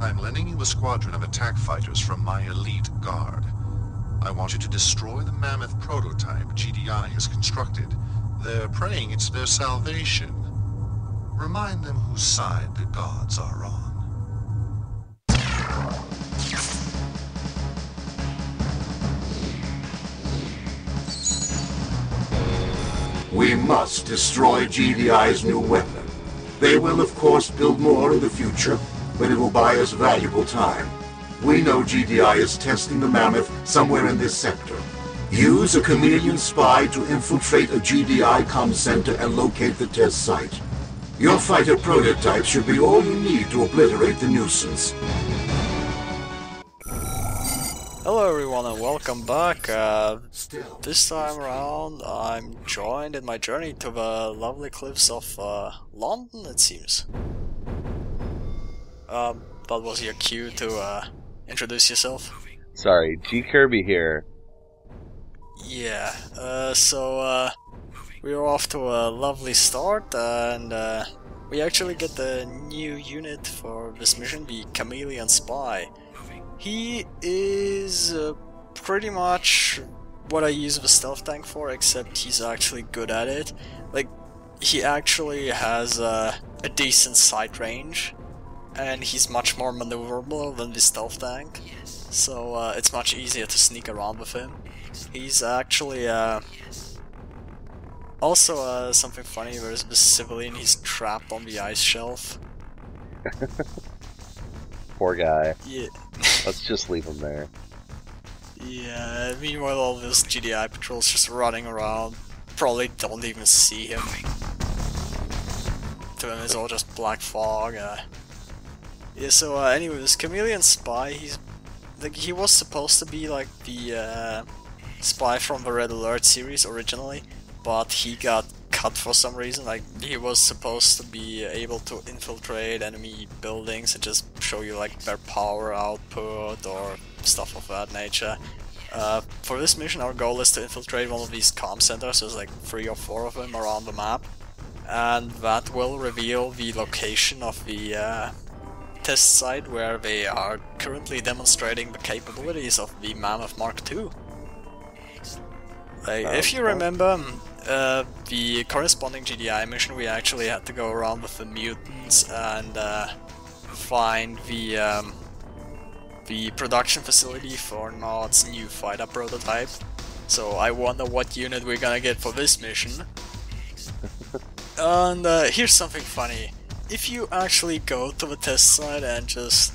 I'm lending you a squadron of attack fighters from my elite guard. I want you to destroy the mammoth prototype GDI has constructed. They're praying it's their salvation. Remind them whose side the gods are on. We must destroy GDI's new weapon. They will of course build more in the future, but it will buy us valuable time. We know GDI is testing the mammoth somewhere in this sector. Use a chameleon spy to infiltrate a GDI comm center and locate the test site. Your fighter prototype should be all you need to obliterate the nuisance. Hello everyone and welcome back. This time around I'm joined in my journey to the lovely cliffs of London, it seems. But was your cue to introduce yourself? Sorry, G. Kirby here. Yeah, so we are off to a lovely start and we actually get the new unit for this mission, the Chameleon Spy. He is pretty much what I use the stealth tank for, except he's actually good at it. Like, he actually has a decent sight range, and he's much more maneuverable than the stealth tank, so it's much easier to sneak around with him. He's actually also something funny, there's the civilian, he's trapped on the ice shelf. Poor guy. Yeah. Let's just leave him there. Yeah, meanwhile all those GDI patrols just running around, probably don't even see him. To them it's all just black fog. Yeah, so anyway, this Chameleon Spy, he was supposed to be like the spy from the Red Alert series originally, but he got cut for some reason. Like, he was supposed to be able to infiltrate enemy buildings and just show you like their power output or stuff of that nature. For this mission our goal is to infiltrate one of these comm centers, there's like 3 or 4 of them around the map, and that will reveal the location of the test site where they are currently demonstrating the capabilities of the Mammoth Mark II. Like, if you remember, the corresponding GDI mission, we actually had to go around with the mutants and find the production facility for Nod's new fighter prototype. So I wonder what unit we're gonna get for this mission. And here's something funny. If you actually go to the test site and just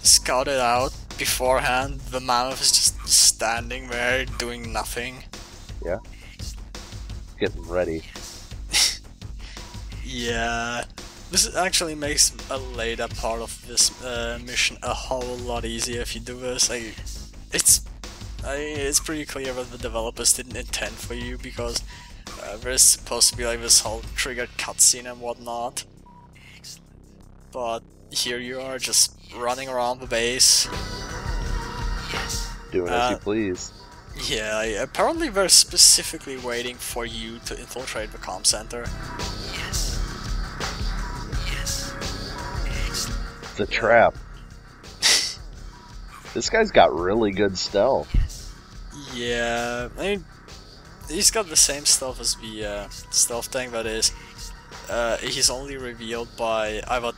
scout it out beforehand, the mammoth is just standing there doing nothing. Yeah. Getting ready. Yeah, this actually makes a later part of this mission a whole lot easier if you do this. It's pretty clear that the developers didn't intend for you, because there's supposed to be like this whole triggered cutscene and whatnot. But here you are, just running around the base. Doing as you please. Yeah, apparently they're specifically waiting for you to infiltrate the comm center. It's a trap. This guy's got really good stealth. Yeah, I mean, he's got the same stealth as the stealth tank, that is. He's only revealed by either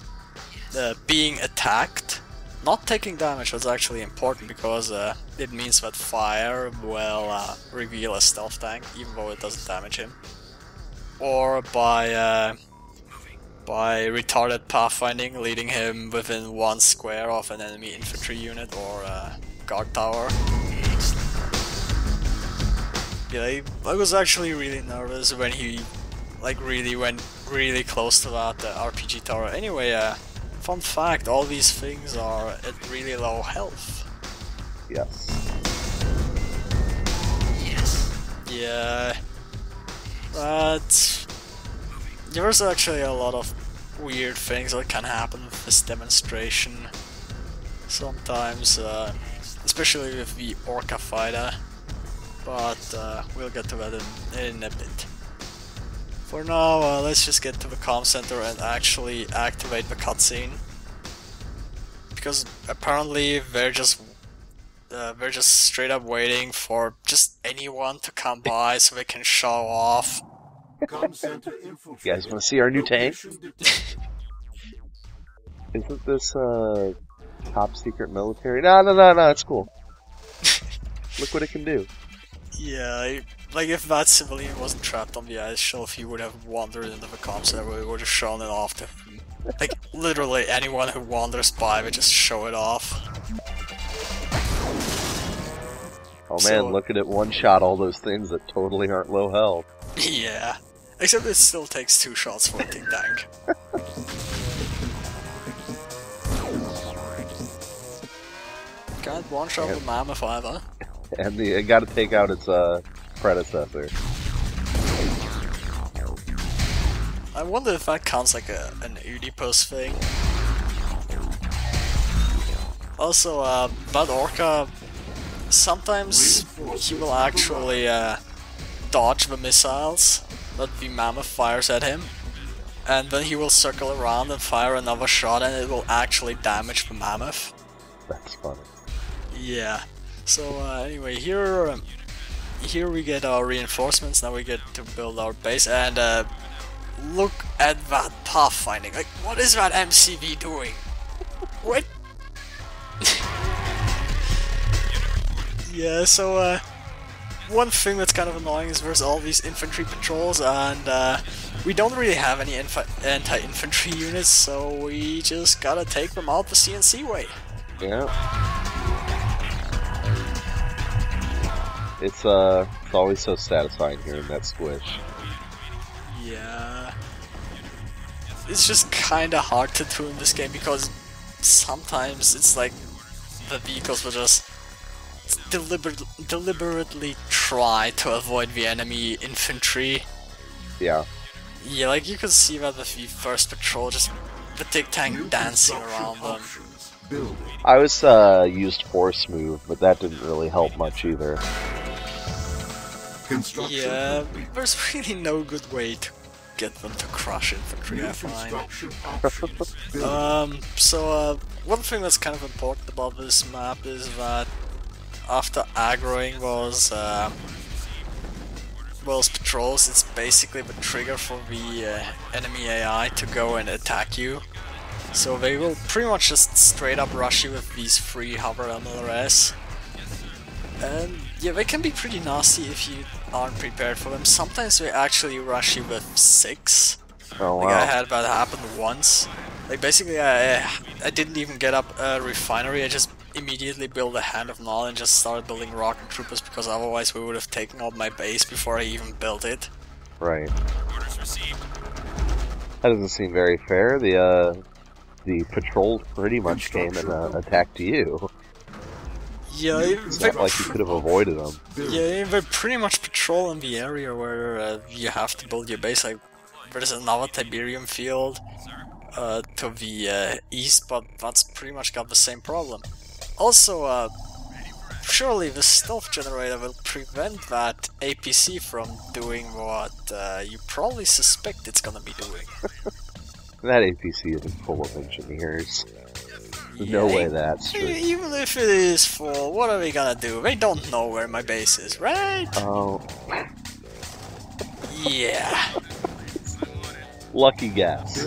being attacked. Not taking damage was actually important, because it means that fire will reveal a stealth tank, even though it doesn't damage him. Or by retarded pathfinding, leading him within 1 square of an enemy infantry unit or guard tower. Yeah, I was actually really nervous when he really went really close to that RPG tower. Anyway, fun fact, all these things are at really low health. Yes. Yeah, but there's actually a lot of weird things that can happen with this demonstration. Sometimes, especially with the Orca fighter, but we'll get to that in a bit. For now, let's just get to the comm center and actually activate the cutscene. because apparently they're just straight up waiting for just anyone to come by so they can show off. You guys want to see our new tank? Isn't this top secret military? No, it's cool. Look what it can do. Yeah, like if that civilian wasn't trapped on the ice shelf, he would have wandered into the comm center. We would have shown it off to, like, literally anyone who wanders by, we just show it off. Oh man, look at it one-shot all those things that totally aren't low health. Yeah, except it still takes 2 shots for a big tank. Can't one-shot the mammoth either. And it got to take out its predecessor. I wonder if that counts like an Oedipus thing. Also, that Orca, sometimes he will actually dodge the missiles that the mammoth fires at him, and then he will circle around and fire another shot, and it will actually damage the mammoth. That's funny. Yeah. So anyway, here we get our reinforcements. Now we get to build our base, and look at that pathfinding. Like, what is that MCV doing? What? Yeah. So one thing that's kind of annoying is there's all these infantry patrols, and we don't really have any anti-infantry units, so we just gotta take them out the CNC way. Yeah. It's always so satisfying hearing that squish. Yeah. It's just kinda hard to do in this game because sometimes it's like the vehicles will just deliberately try to avoid the enemy infantry. Yeah. Yeah, like you can see that with the first patrol, just the big tank dancing around them. I was used force move, but that didn't really help much either. Yeah, there's really no good way to get them to crush infantry, I find. One thing that's kind of important about this map is that after aggroing those patrols, it's basically the trigger for the enemy AI to go and attack you. So they will pretty much just straight up rush you with these 3 hover MLRS. And yeah, they can be pretty nasty if you aren't prepared for them. Sometimes they actually rush you with 6. Oh wow. Like I had that happen once. Like basically I didn't even get up a refinery, I just immediately built a Hand of Null and just started building rocket troopers because otherwise we would have taken out my base before I even built it. Right. That doesn't seem very fair. The patrol pretty much came and attacked you. Yeah, it's not like you could have avoided them. Yeah, they pretty much patrol in the area where you have to build your base. Like, there's another Tiberian field to the east, but that's pretty much got the same problem. Also, surely the stealth generator will prevent that APC from doing what you probably suspect it's gonna be doing. That APC isn't full of engineers. There's no way that's true. Even if it is full, what are they gonna do? They don't know where my base is, right? Oh. Yeah. Lucky guess.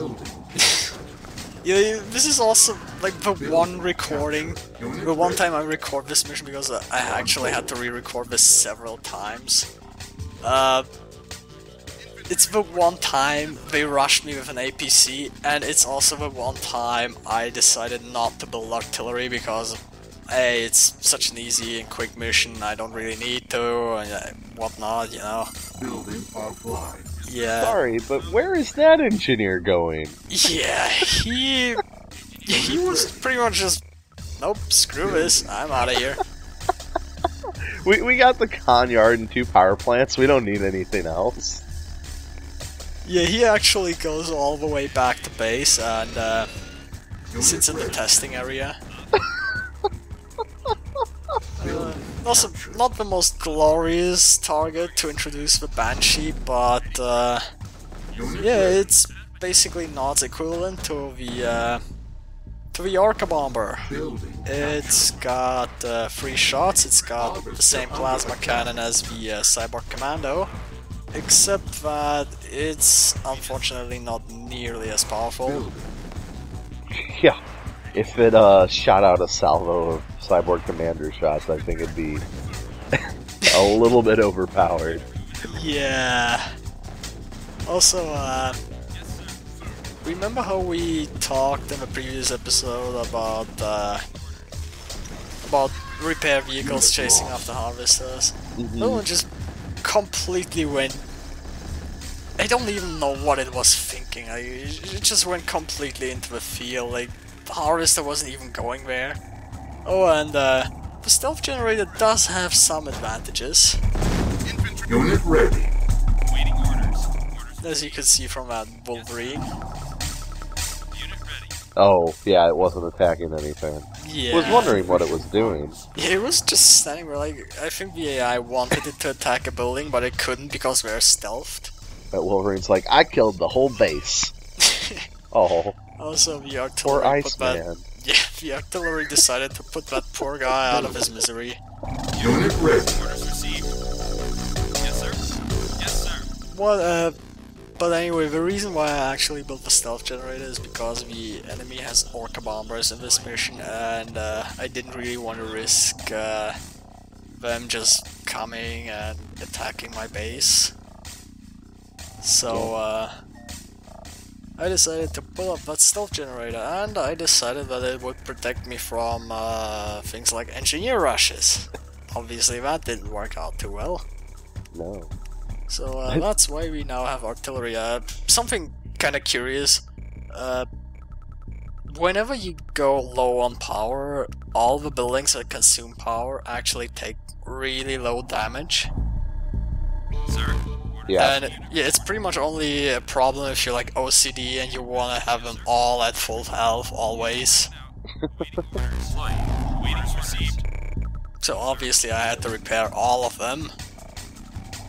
Yeah, this is also like the one recording, the one time I record this mission because I actually had to re-record this several times. It's the one time they rushed me with an APC, and it's also the one time I decided not to build artillery because, hey, it's such an easy and quick mission, I don't really need to, and whatnot, you know. Building offline. Yeah. Sorry, but where is that engineer going? Yeah, he was pretty much just, nope, screw this, I'm out of here. We got the con yard and 2 power plants, we don't need anything else. Yeah, he actually goes all the way back to base and sits in the testing area. Also, not the most glorious target to introduce the Banshee, but yeah, it's basically not equivalent to the to the Orca Bomber. Building. It's got 3 shots, it's got the same plasma cannon as the Cyborg Commando, except that it's unfortunately not nearly as powerful. Yeah. If it shot out a salvo of Cyborg Commander shots, I think it'd be a little bit overpowered. Yeah. Also, remember how we talked in the previous episode about repair vehicles chasing after harvesters? That one just completely went... I don't even know what it was thinking. It just went completely into the field. Like, the harvester wasn't even going there. Oh, and the stealth generator does have some advantages. Unit ready. Waiting orders. As you can see from that Wolverine. Unit ready. Oh, yeah, it wasn't attacking anything. Yeah. I was wondering what it was doing. Yeah, it was just standing there like... I think the AI wanted it to attack a building, but it couldn't because they're stealthed. But Wolverine's like, I killed the whole base. Oh, Also, the poor artillery put that... Iceman. Yeah, the artillery decided to put that poor guy out of his misery. Unit ready. Orders received. Yes, sir. Yes, sir. Well, but anyway, the reason why I actually built the stealth generator is because the enemy has Orca Bombers in this mission, and I didn't really want to risk them just coming and attacking my base. So, I decided to pull up that stealth generator, and I decided that it would protect me from things like engineer rushes. Obviously that didn't work out too well. No. So that's why we now have artillery. Something kinda curious. Whenever you go low on power, all the buildings that consume power actually take really low damage. Sir. Yeah. And yeah, it's pretty much only a problem if you're like OCD and you want to have them all at full health always. Flight. Waiting received. So obviously I had to repair all of them.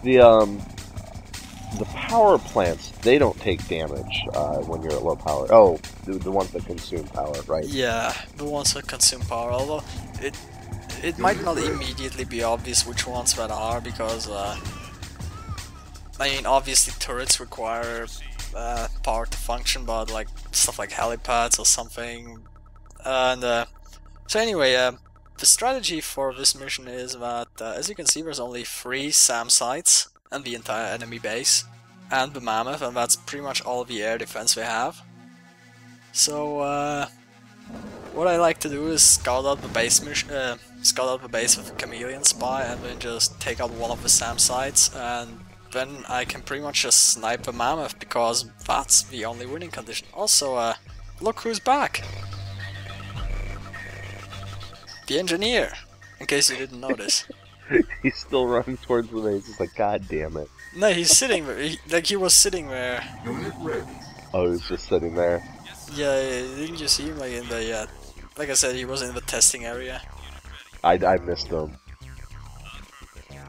The power plants, they don't take damage when you're at low power. Oh, the ones that consume power, right? Yeah, the ones that consume power, although it might not immediately be obvious which ones that are, because I mean, obviously turrets require power to function, but like stuff like helipads or something. And so anyway, the strategy for this mission is that, as you can see, there's only 3 SAM sites and the entire enemy base, and the Mammoth, and that's pretty much all the air defense we have. So what I like to do is scout out the base with the Chameleon Spy, and then just take out one of the SAM sites, and then I can pretty much just snipe the Mammoth, because that's the only winning condition. Also, look who's back! The engineer, in case you didn't notice. He's still running towards the base. He's like, God damn it. No, he's sitting there. He was sitting there. Unit ready. Oh, he's just sitting there. Yeah, didn't you see him like in the? Like I said, he was in the testing area. I missed him.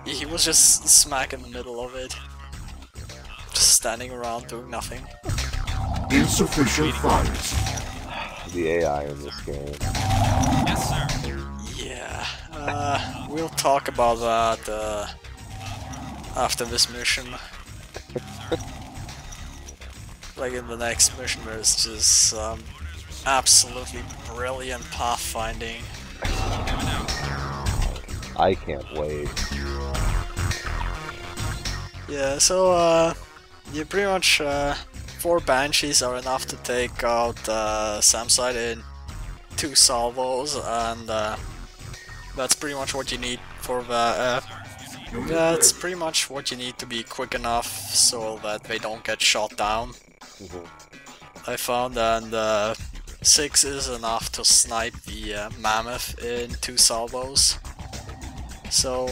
He was just smack in the middle of it, just standing around doing nothing. Insufficient funds. The AI in this game. Yes, sir. Yeah, we'll talk about that after this mission. Like in the next mission, there's just some absolutely brilliant pathfinding. I can't wait. Yeah, so yeah, pretty much 4 Banshees are enough to take out SAM site in 2 salvos, and that's pretty much what you need for the. That's pretty much what you need to be quick enough so that they don't get shot down. I found, and 6 is enough to snipe the Mammoth in 2 salvos. So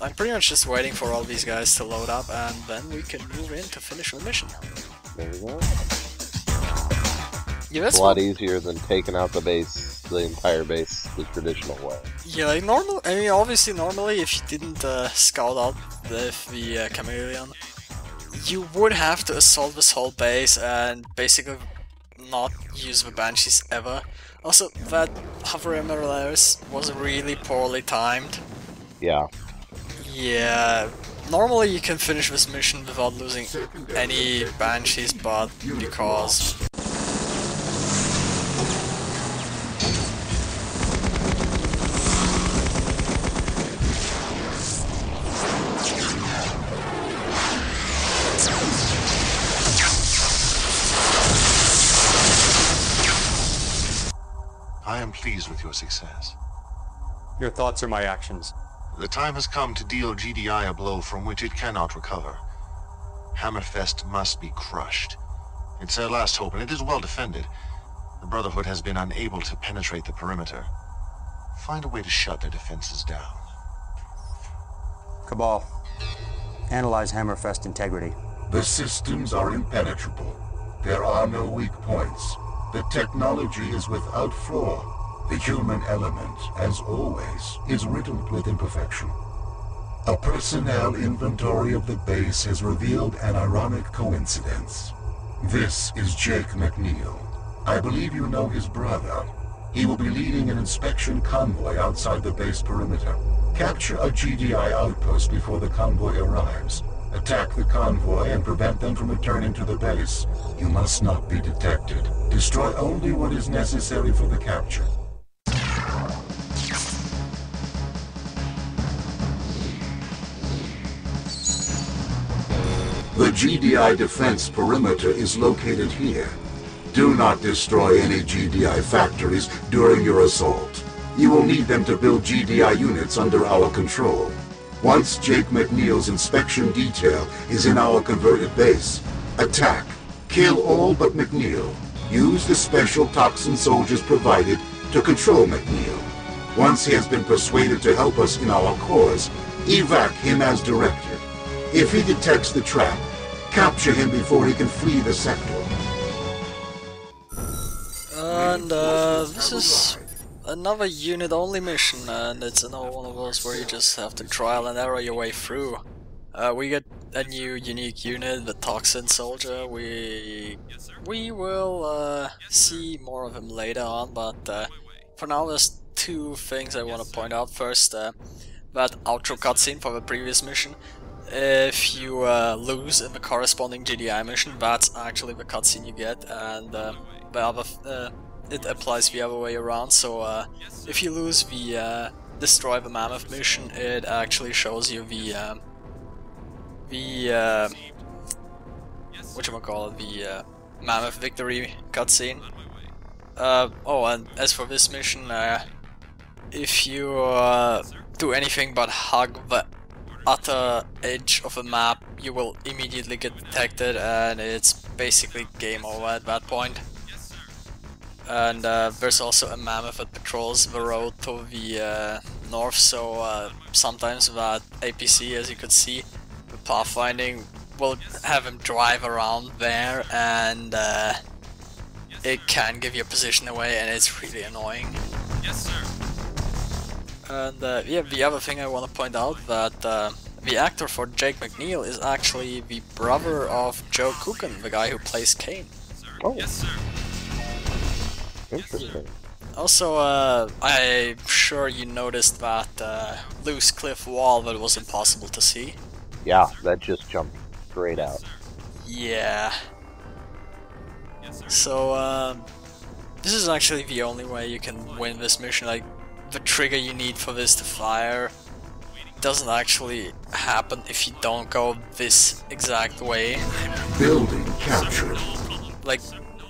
I'm pretty much just waiting for all these guys to load up, and then we can move in to finish the mission. There we go. Yeah, It's a lot easier than taking out the base, the entire base, the traditional way. Yeah, like normal. I mean, obviously, normally, if you didn't scout out with the Chameleon, you would have to assault this whole base and basically not use the Banshees ever. Also, that hover emeralds was really poorly timed. Yeah. Yeah, normally you can finish this mission without losing any Banshees, but because... I am pleased with your success. Your thoughts are my actions. The time has come to deal GDI a blow from which it cannot recover. Hammerfest must be crushed. It's their last hope, and it is well defended. The Brotherhood has been unable to penetrate the perimeter. Find a way to shut their defenses down. Cabal, analyze Hammerfest integrity. The systems are impenetrable. There are no weak points. The technology is without flaw. The human element, as always, is riddled with imperfection. A personnel inventory of the base has revealed an ironic coincidence. This is Jake McNeil. I believe you know his brother. He will be leading an inspection convoy outside the base perimeter. Capture a GDI outpost before the convoy arrives. Attack the convoy and prevent them from returning to the base. You must not be detected. Destroy only what is necessary for the capture. The GDI defense perimeter is located here. Do not destroy any GDI factories during your assault. You will need them to build GDI units under our control. Once Jake McNeil's inspection detail is in our converted base, attack. Kill all but McNeil. Use the special toxin soldiers provided to control McNeil. Once he has been persuaded to help us in our cause, evac him as directed. If he detects the trap, capture him before he can flee the sector. And this is another unit-only mission, and it's another one of those where you just have to trial and error your way through. We get a new unique unit, the Toxin Soldier. We will see more of him later on, but for now there's two things I want to point out. First, that outro cutscene for the previous mission. If you lose in the corresponding GDI mission, that's actually the cutscene you get, and the other it applies the other way around. So if you lose the Destroy the Mammoth mission, it actually shows you the whatchamacallit, the Mammoth victory cutscene. Oh, and as for this mission, if you do anything but hug the utter edge of a map, you will immediately get detected, and it's basically game over at that point. And there's also a mammoth that patrols the road to the north, so sometimes that APC, as you could see, the pathfinding will have him drive around there, and it can give your position away, and it's really annoying. Yes, sir. And yeah, the other thing I want to point out, that the actor for Jake McNeil is actually the brother of Joe Coogan, the guy who plays Kane. Oh. Yes, sir. Interesting. Also, I'm sure you noticed that loose cliff wall that was impossible to see. Yeah, that just jumped straight out. Yeah. So, this is actually the only way you can win this mission. Like, the trigger you need for this to fire doesn't actually happen if you don't go this exact way. Building captured. Like,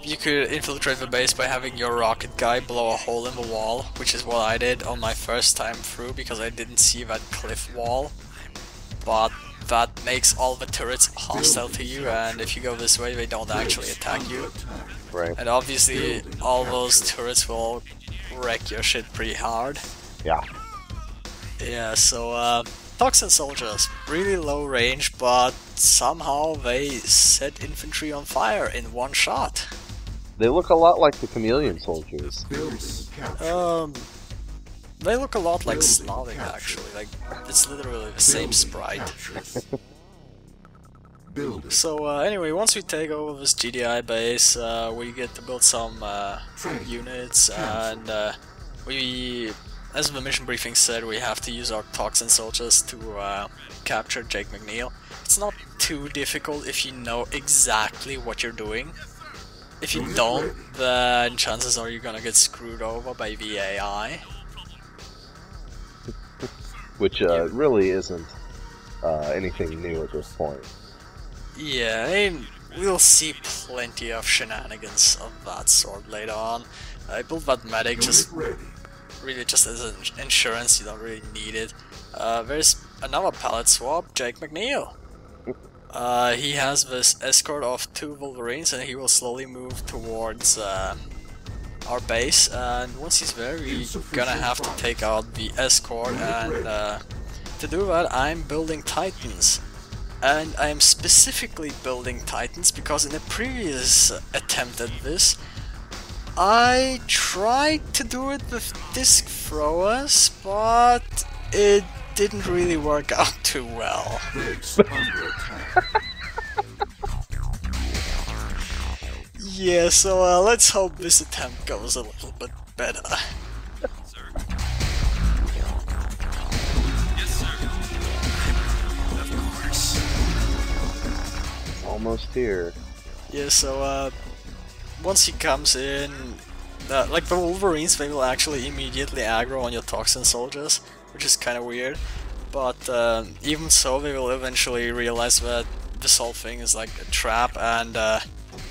you could infiltrate the base by having your rocket guy blow a hole in the wall, which is what I did on my first time through, because I didn't see that cliff wall. But that makes all the turrets hostile to you, and if you go this way, they don't actually attack you. Right. And obviously, all those turrets will wreck your shit pretty hard. Yeah. Yeah, so Toxin Soldiers, really low range, but somehow they set infantry on fire in one shot. They look a lot like the Chameleon Soldiers. They look a lot like Slavic, actually. Like, it's literally the same sprite. Build it. So anyway, once we take over this GDI base, we get to build some units, and we, as the mission briefing said, we have to use our toxin soldiers to capture Jake McNeil. It's not too difficult if you know exactly what you're doing. If you don't, then chances are you're gonna get screwed over by the AI. Which really isn't anything new at this point. Yeah, I mean, we'll see plenty of shenanigans of that sort later on. I built that medic really just as an insurance, you don't really need it. There's another pallet swap, Jake McNeil. He has this escort of 2 Wolverines and he will slowly move towards our base, and once he's there we're gonna have to take out the escort, and to do that I'm building Titans. And I am specifically building Titans because in a previous attempt at this, I tried to do it with disc throwers, but it didn't really work out too well. Yeah, so let's hope this attempt goes a little bit better. Almost here. Yeah, so once he comes in, like the Wolverines, they will actually immediately aggro on your toxin soldiers, which is kind of weird. But even so, they will eventually realize that this whole thing is like a trap, and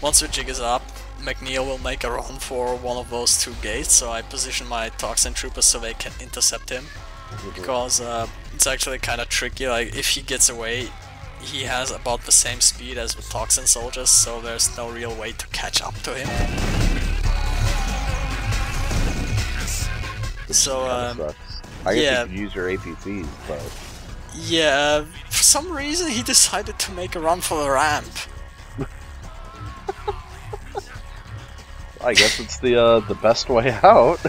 once the jig is up, McNeil will make a run for one of those 2 gates, so I position my toxin troopers so they can intercept him. Because it's actually kind of tricky, like if he gets away, he has about the same speed as the toxin soldiers, so there's no real way to catch up to him. So, I guess yeah. you could use your APCs, but... Yeah, for some reason he decided to make a run for the ramp. I guess it's the best way out.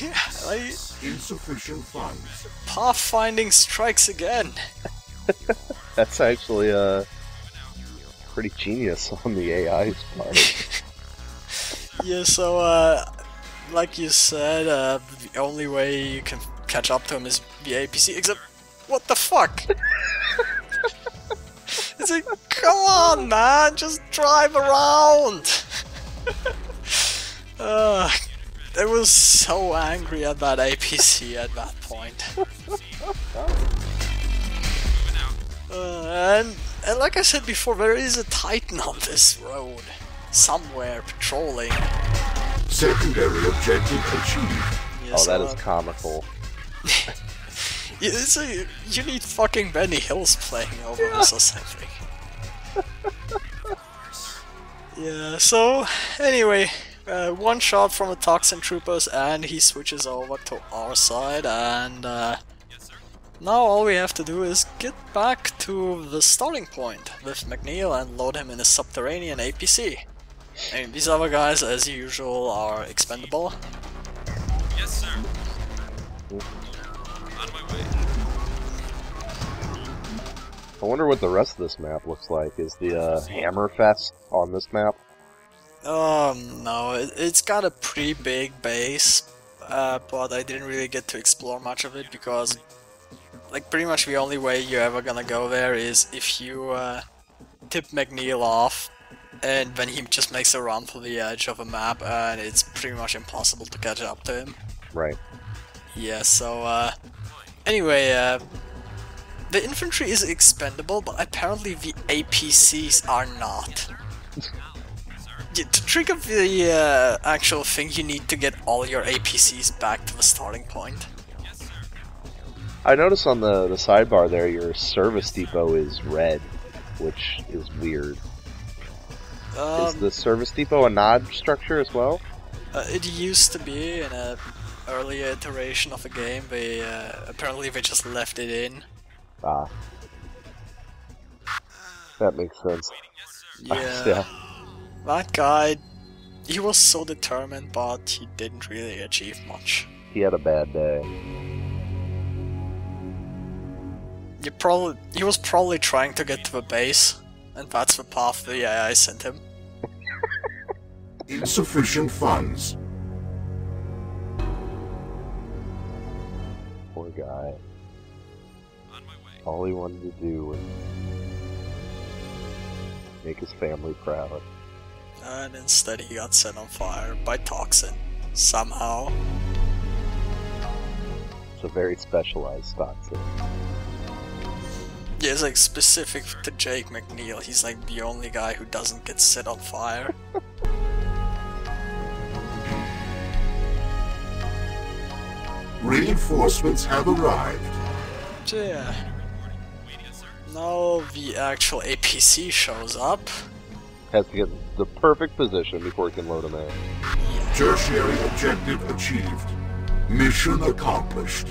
Yeah, like... Insufficient funds. Pathfinding strikes again. That's actually pretty genius on the AI's part. Yeah, so like you said, the only way you can catch up to him is via APC, except what the fuck? It's like, come on man, just drive around! I was so angry at that APC at that point. And like I said before, there is a Titan on this road, somewhere patrolling. Secondary objective achieved. Yes, Oh, that is comical. yeah, you need fucking Benny Hills playing over this or something. Yeah, so anyway, 1 shot from the Toxin Troopers and he switches over to our side, and now all we have to do is get back to the starting point with McNeil and load him in a subterranean APC. I mean, these other guys, as usual, are expendable. Yes, sir. On my way. I wonder what the rest of this map looks like. Is the Hammerfest on this map? No, it's got a pretty big base, but I didn't really get to explore much of it because, like, pretty much the only way you're ever gonna go there is if you tip McNeil off, and then he just makes a run for the edge of a map, and it's pretty much impossible to catch up to him. Right. Yeah, so, anyway, the infantry is expendable, but apparently the APCs are not. Yeah, to trigger the actual thing, you need to get all your APCs back to the starting point. I noticed on the sidebar there, your service depot is red, which is weird. Is the service depot a nod structure as well? It used to be in an earlier iteration of the game. They apparently they just left it in. Ah, that makes sense. Yeah, Yeah. that guy, he was so determined, but he didn't really achieve much. He had a bad day. He was probably trying to get to the base, and that's the path the AI sent him. Insufficient funds. Poor guy. On my way. All he wanted to do was make his family proud. And instead he got set on fire by toxin. Somehow. It's a very specialized toxin. Yeah, it's like specific to Jake McNeil. He's like the only guy who doesn't get set on fire. Reinforcements have arrived. So yeah, Wait, yes, sir. now the actual APC shows up. Has to get the perfect position before he can load him in. Tertiary objective achieved. Mission accomplished.